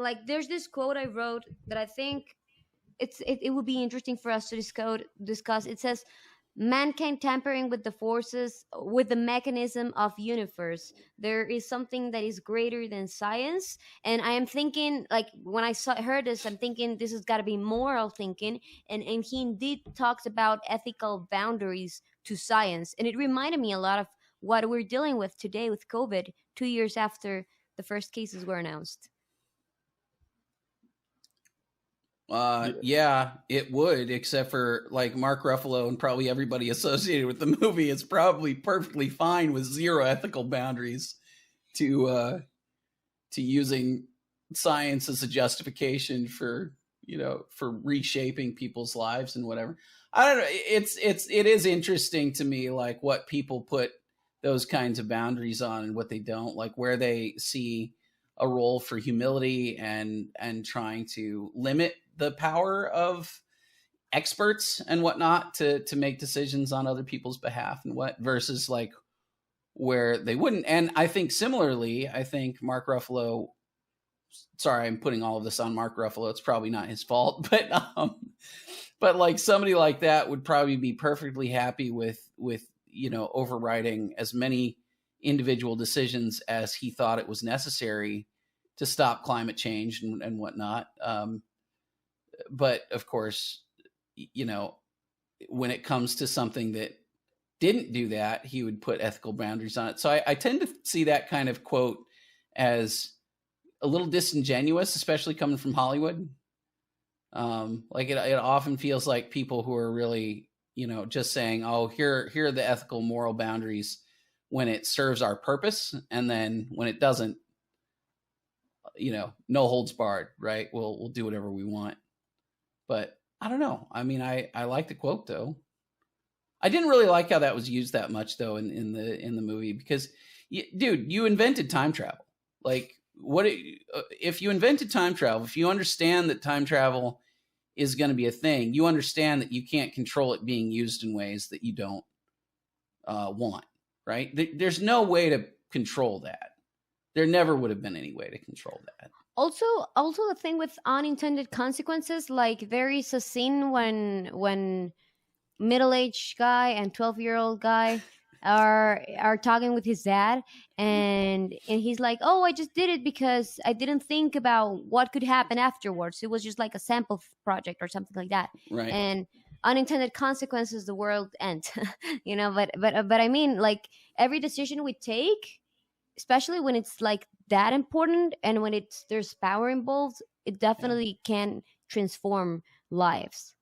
like there's this quote I wrote that I think it would be interesting for us to discuss. It says, mankind tampering with the forces, with the mechanism of universe, there is something that is greater than science. And I am thinking, like, when heard this, I'm thinking this has got to be moral thinking. And he indeed talks about ethical boundaries to science, and it reminded me a lot of what we're dealing with today with COVID, 2 years after the first cases were announced. Yeah, it would, except for like Mark Ruffalo and probably everybody associated with the movie is probably perfectly fine with zero ethical boundaries to using science as a justification for reshaping people's lives and whatever. I don't know. It is interesting to me, like what people put those kinds of boundaries on and what they don't, like where they see a role for humility and trying to limit the power of experts and whatnot to make decisions on other people's behalf and what versus like where they wouldn't. And I think similarly, I think Mark Ruffalo, sorry, I'm putting all of this on Mark Ruffalo. It's probably not his fault, but like somebody like that would probably be perfectly happy with overriding as many individual decisions as he thought it was necessary to stop climate change and whatnot. But of course, when it comes to something that didn't do that, he would put ethical boundaries on it. So I tend to see that kind of quote as a little disingenuous, especially coming from Hollywood. Like it often feels like people who are really, just saying, oh, here are the ethical, moral boundaries when it serves our purpose. And then when it doesn't, no holds barred, right? We'll do whatever we want. But I don't know. I mean, I like the quote though. I didn't really like how that was used that much though in the movie because, dude, you invented time travel. Like, what if you invented time travel? If you understand that time travel is going to be a thing, you understand that you can't control it being used in ways that you don't want, right? There's no way to control that. There never would have been any way to control that. Also the thing with unintended consequences, like there is a scene when middle-aged guy and 12-year-old guy are talking with his dad, and he's like, oh, I just did it because I didn't think about what could happen afterwards. It was just like a sample project or something like that. Right. And unintended consequences, the world ends. But I mean, like every decision we take, especially when it's like that important and when there's power involved, it definitely can transform lives.